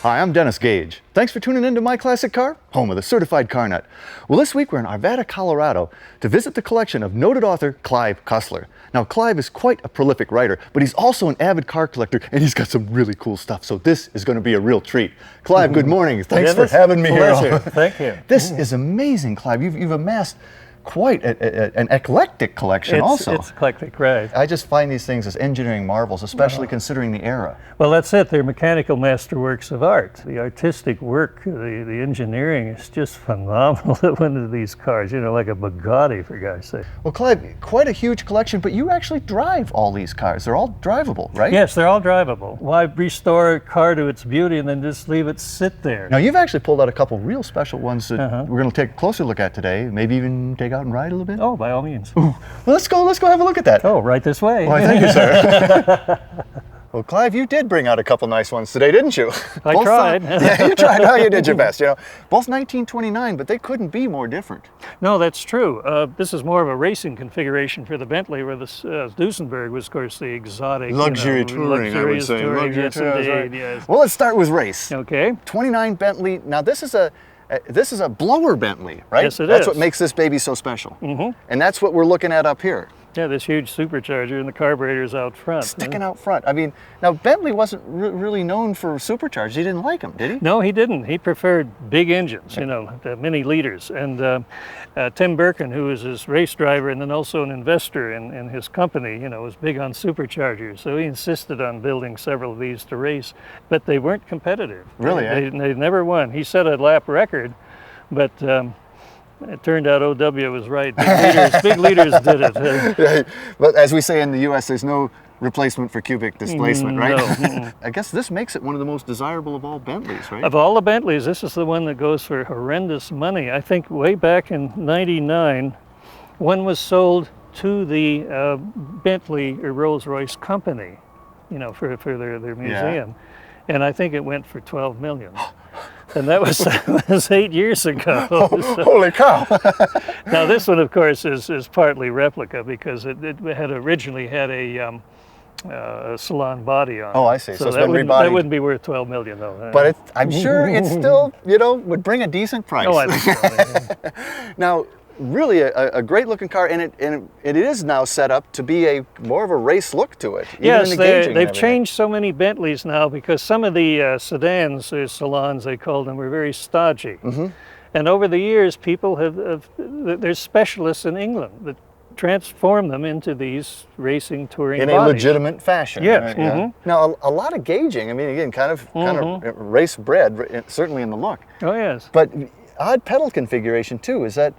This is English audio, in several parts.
Hi, I'm Dennis Gage. Thanks for tuning in to My Classic Car, home of the certified car nut. Well, this week we're in Arvada, Colorado to visit the collection of noted author Clive Cussler. Now, Clive is quite a prolific writer, but he's also an avid car collector, and he's got some really cool stuff. So this is going to be a real treat. Clive, good morning. Thanks for having me here. Thank you. This is amazing, Clive. You've amassed quite an eclectic collection also. It's eclectic, right. I just find these things as engineering marvels, especially considering the era. Well, that's it. They're mechanical masterworks of art. The artistic work, the engineering is just phenomenal that went into these cars, you know, like a Bugatti, for God's sake. Well, Clive, quite a huge collection, but you actually drive all these cars. They're all drivable, right? Yes, they're all drivable. Why restore a car to its beauty and then just leave it sit there? Now, you've actually pulled out a couple real special ones that we're going to take a closer look at today, maybe even take out and ride a little bit? Oh, by all means. Well, let's go have a look at that. Oh, right this way. Why, thank you, sir. Well, Clive, you did bring out a couple nice ones today, didn't you? I tried. Yeah, you tried. Oh, you did your best. You know, both 1929, but they couldn't be more different. No, that's true. This is more of a racing configuration for the Bentley, where the Duesenburg was, of course, the exotic Luxury touring, I would say. Yes, indeed, yes. Well, let's start with race. Okay. 29 Bentley. Now, this is a blower Bentley, right? Yes, it That's is. what makes this baby so special. Mm-hmm. And that's what we're looking at up here. Yeah, this huge supercharger and the carburetor's out front. Sticking out front. I mean, now Bentley wasn't really known for superchargers. He didn't like them, did he? No, he didn't. He preferred big engines, you know, the many liters. And Tim Birkin, who was his race driver and then also an investor in his company, you know, was big on superchargers. So he insisted on building several of these to race, but they weren't competitive. Really? They never won. He set a lap record, but it turned out OW was right. Big leaders did it. Right. But as we say in the U.S., there's no replacement for cubic displacement, right? No. I guess this makes it one of the most desirable of all Bentleys, right? Of all the Bentleys, this is the one that goes for horrendous money. I think way back in '99, one was sold to the Bentley or Rolls-Royce company, you know, for their museum. Yeah. And I think it went for $12 million. And that was 8 years ago. So. Holy cow! Now this one, of course, is partly replica because it had originally had a salon body on it. Oh, I see. So it's that been rebodied. That wouldn't be worth $12 million, though. But I'm sure it still, you know, would bring a decent price. Oh, I think so. Yeah. Now, really a great looking car, and it is now set up to be more of a race look to it. Yes, they've changed so many Bentleys now because some of the sedans, or salons they called them, were very stodgy. Mm-hmm. And over the years, people there's specialists in England that transform them into these racing touring in bodies. A legitimate fashion. Yes. Right? Mm-hmm. Yeah. Now a lot of gauging. I mean, again, kind of race bred, certainly in the look. Oh yes. But odd pedal configuration too. Is that?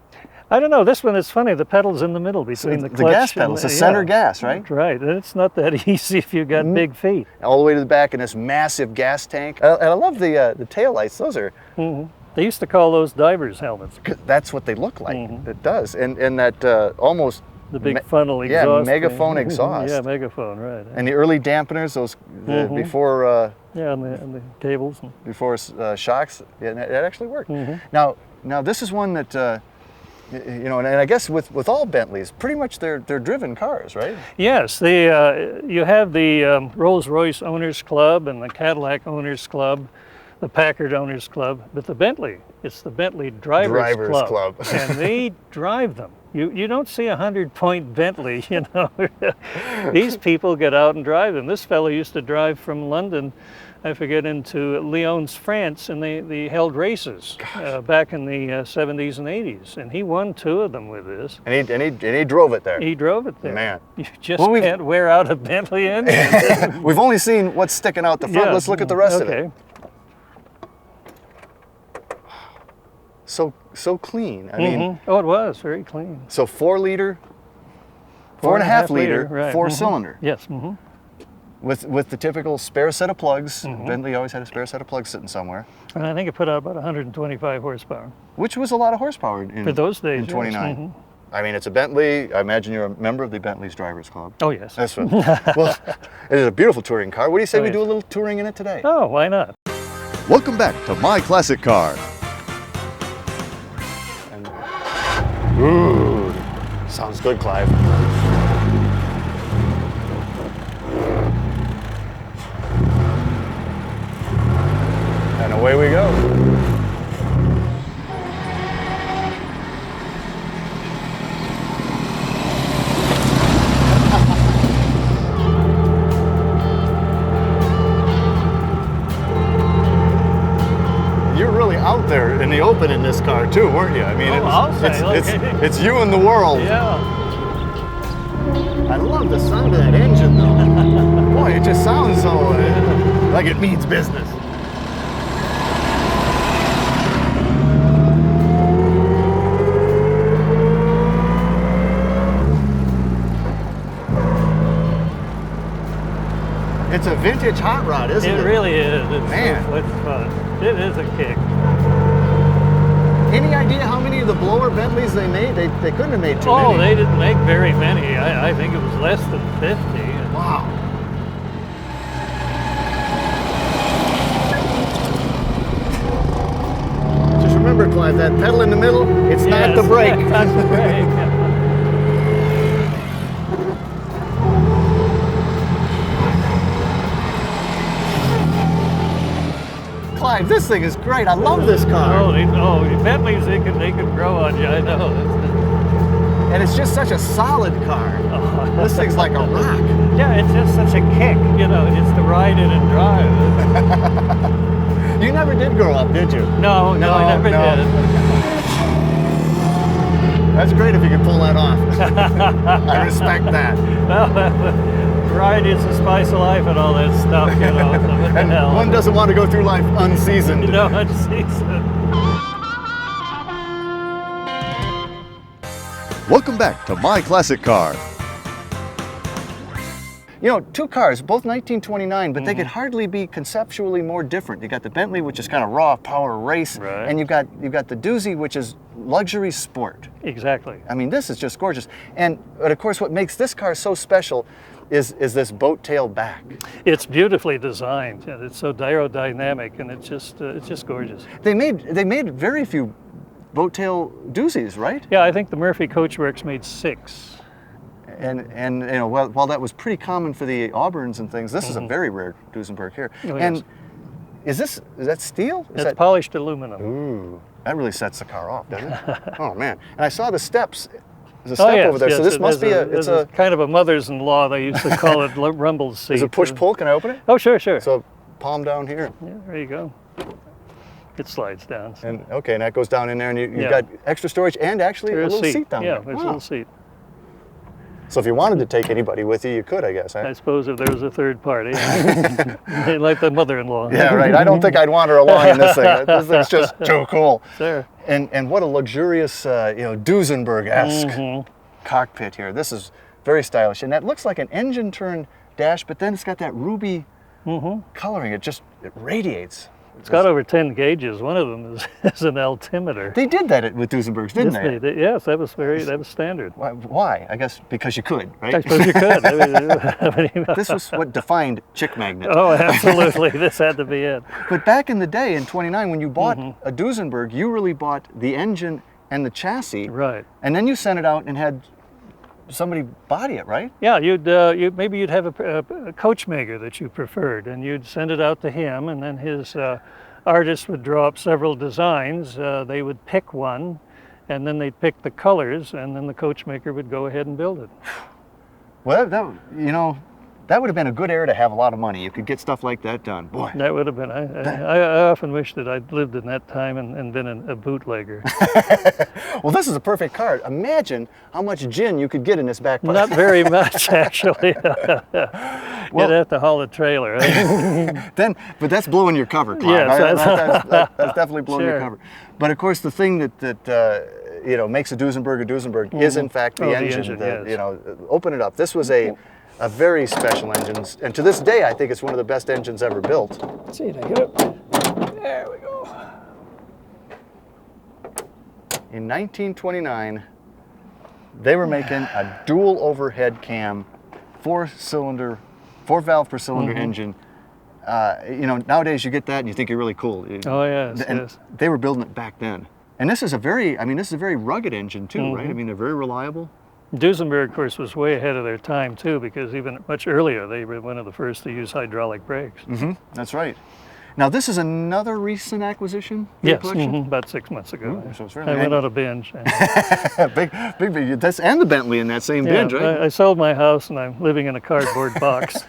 I don't know. This one is funny. The pedal's in the middle between the clutch. The gas pedal. It's a center gas, right? Right. And it's not that easy if you've got big feet. All the way to the back in this massive gas tank. And I love the taillights. Those are. Mm-hmm. They used to call those divers' helmets. That's what they look like. Mm-hmm. It does. And that almost. The big funnel exhaust. Yeah, megaphone exhaust. Yeah, megaphone, right. And the early dampeners, those before. Yeah, and the cables. Before shocks. Yeah, it actually worked. Mm-hmm. Now this is one that. You know, and I guess with all Bentleys, pretty much they're driven cars, right? Yes, you have the Rolls-Royce Owners Club and the Cadillac Owners Club, the Packard Owners Club, but the Bentley, it's the Bentley Drivers Club. And they drive them. You don't see 100-point Bentley, you know. These people get out and drive them. This fellow used to drive from London, I forget, into Lyons, France, and they held races back in the 70s and 80s, and he won 2 of them with this. And he drove it there. He drove it there. Man, you just can't wear out a Bentley engine. We've only seen what's sticking out the front. Yeah. Let's look at the rest of it. So clean. I mean, oh, it was very clean. So 4 liter, 4.5 liter, right. 4-cylinder. Yes. With the typical spare set of plugs. Bentley always had a spare set of plugs sitting somewhere. And I think it put out about 125 horsepower. Which was a lot of horsepower for those days. In 29. Yes. I mean, it's a Bentley. I imagine you're a member of the Bentley's Drivers Club. Oh yes. That's right. Well, it is a beautiful touring car. What do you say we do a little touring in it today? Oh, why not? Welcome back to My Classic Car. Ooh, sounds good, Clive. And away we go. You're really out there in the open in this car too, weren't you? I mean, it's you and the world. Yeah. I love the sound of that engine though. Boy, it just sounds so like it means business. It's a vintage hot rod, isn't it? It really is. Man. It's fun. It is a kick. Any idea how many of the blower Bentleys they made? They couldn't have made too many. Oh, they didn't make very many. I think it was less than 50. Wow. Just remember, Clive, that pedal in the middle, it's not the brake. It's not the brake. Clive, this thing is great. I love this car. Oh, Bentleys, they can grow on you, I know. And it's just such a solid car. Oh. This thing's like a rock. Yeah, it's just such a kick, just to ride it and drive. You never did grow up, did you? No, I never did. That's great if you can pull that off. I respect that. Well, variety is the spice of life and all that stuff, So what the And hell? one doesn't want to go through life unseasoned. No, unseasoned. Welcome back to My Classic Car. You know, two cars, both 1929, but they could hardly be conceptually more different. You got the Bentley, which is kind of raw power race, right. and you've got the Doozy, which is luxury sport. Exactly. I mean, this is just gorgeous. But of course, what makes this car so special is this boat tail back. It's beautifully designed, and it's so aerodynamic, and it's just gorgeous. They made very few boat tail Doozies, right? Yeah, I think the Murphy Coachworks made 6. And while that was pretty common for the Auburns and things, this is a very rare Duesenburg here. Oh, and yes. is that steel? It's polished aluminum. Ooh, that really sets the car off, doesn't it? Oh man! And I saw the steps. There's a step over there, so this must be it's a kind of a mother's-in-law. They used to call it Rumble's seat. Is it push-pull? Can I open it? Oh, sure. So palm down here. Yeah, there you go. It slides down. So. And okay, and that goes down in there, and you've got extra storage and actually a little seat down there. Yeah, there's a little seat. So if you wanted to take anybody with you, you could, I guess. I suppose if there was a third party, like the mother-in-law. Yeah, right. I don't think I'd want her along in this thing. This thing's just too cool. Sure. And what a luxurious, Duesenburg-esque cockpit here. This is very stylish, and that looks like an engine-turned dash, but then it's got that ruby coloring. It radiates. It's got over 10 gauges. One of them is an altimeter. They did that with Duesenbergs, didn't they? Yes, that was standard. Why? I guess because you could, right? I suppose you could. This was what defined Chick Magnet. Oh, absolutely. This had to be it. But back in the day, in '29, when you bought a Duesenberg, you really bought the engine and the chassis. Right. And then you sent it out and had somebody body it, right? Yeah, maybe you'd have a coachmaker that you preferred, and you'd send it out to him, and then his artist would draw up several designs. They would pick one, and then they'd pick the colors, and then the coachmaker would go ahead and build it. Well, that would have been a good era to have a lot of money. You could get stuff like that done. Boy. That would have been. I often wish that I'd lived in that time and been a bootlegger. Well, this is a perfect car. Imagine how much gin you could get in this back part. Not very much, actually. You'd have to haul a trailer. Right? But that's blowing your cover, Clive. Yes, that's definitely blowing your cover. But of course, the thing that makes a Duesenburg is in fact the engine. Yes. Open it up. This was a very special engine, and to this day, I think it's one of the best engines ever built. Let's see, I get it. There we go. In 1929, they were making a dual overhead cam, 4-valve per cylinder engine. Nowadays you get that and you think you're really cool. Oh yes, and they were building it back then. And this is a very rugged engine too, right? I mean, they're very reliable. Duesenburg, of course, was way ahead of their time too, because even much earlier they were one of the first to use hydraulic brakes. That's right. Now this is another recent acquisition? in Yes, the collection? about 6 months ago. So it's I really went on a binge. big. That's and the Bentley in that same binge, right? I sold my house and I'm living in a cardboard box.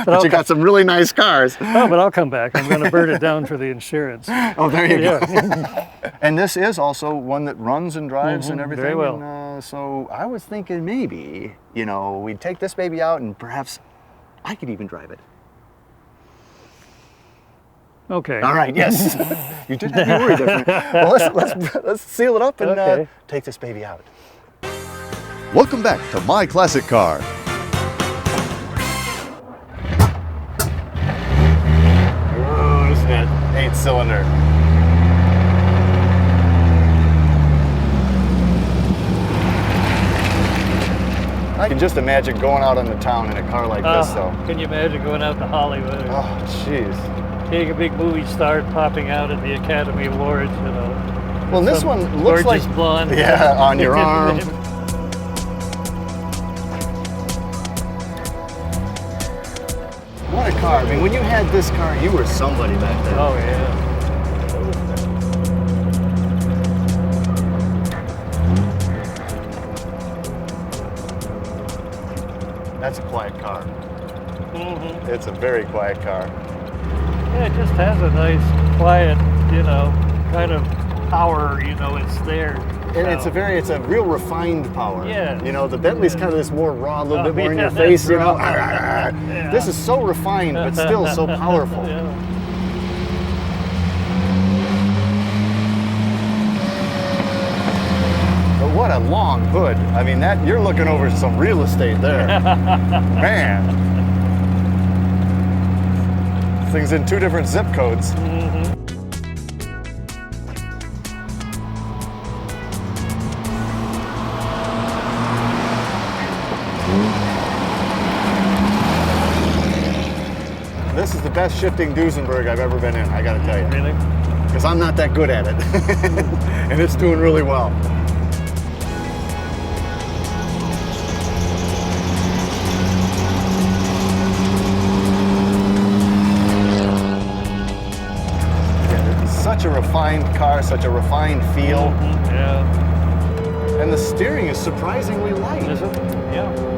But you got some really nice cars. Oh, but I'll come back. I'm going to burn it down for the insurance. Oh, there you go. Yeah. And this is also one that runs and drives and everything. very well. And, so I was thinking maybe, you know, we'd take this baby out and perhaps I could even drive it. Okay. All right, yes. You did have me worried there. Well, let's seal it up and Okay. take this baby out. Welcome back to My Classic Car. Oh, isn't it? 8-cylinder. I can just imagine going out on the town in a car like this, though. Can you imagine going out to Hollywood? Oh, jeez. Being a big movie star popping out at the Academy Awards, you know. Well, this Some one looks gorgeous like blonde. yeah, on your arm. What a car! I mean, when you had this car, you were somebody back then. Oh yeah. That's a quiet car. It's a very quiet car. Yeah, it just has a nice, quiet, you know, kind of power. You know, it's there. And it's a real refined power. Yeah. You know, the Bentley's kind of this more raw, a little bit more in your yeah, face, you know. raw. Yeah. This is so refined, but still so powerful. Yeah. But what a long hood. I mean, that you're looking over some real estate there. Man. This thing's in 2 different zip codes. This is the best shifting Duesenburg I've ever been in, I gotta tell you. Really? Because I'm not that good at it. And it's doing really well. Yeah, it's such a refined car, such a refined feel. Yeah. And the steering is surprisingly light. Is it? Yeah.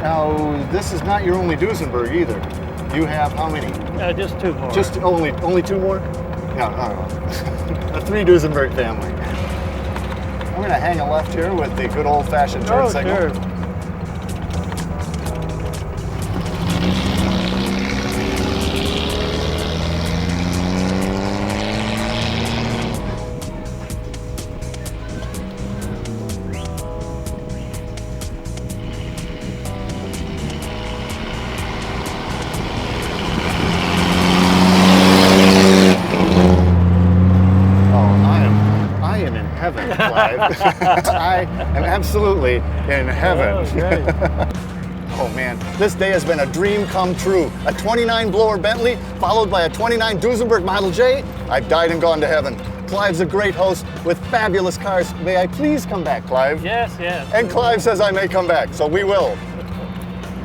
Now, this is not your only Duesenburg either. You have how many? Just 2 more. Just only 2 more? No, a 3 Duesenburg family. I'm gonna hang a left here with the good old-fashioned turn signal. Sure. I am in heaven, Clive. I am absolutely in heaven. Oh, great. Oh man, this day has been a dream come true. A 29 blower Bentley, followed by a 29 Duesenburg Model J. I've died and gone to heaven. Clive's a great host with fabulous cars. May I please come back, Clive? Yes, yes. And Clive says I may come back, so we will.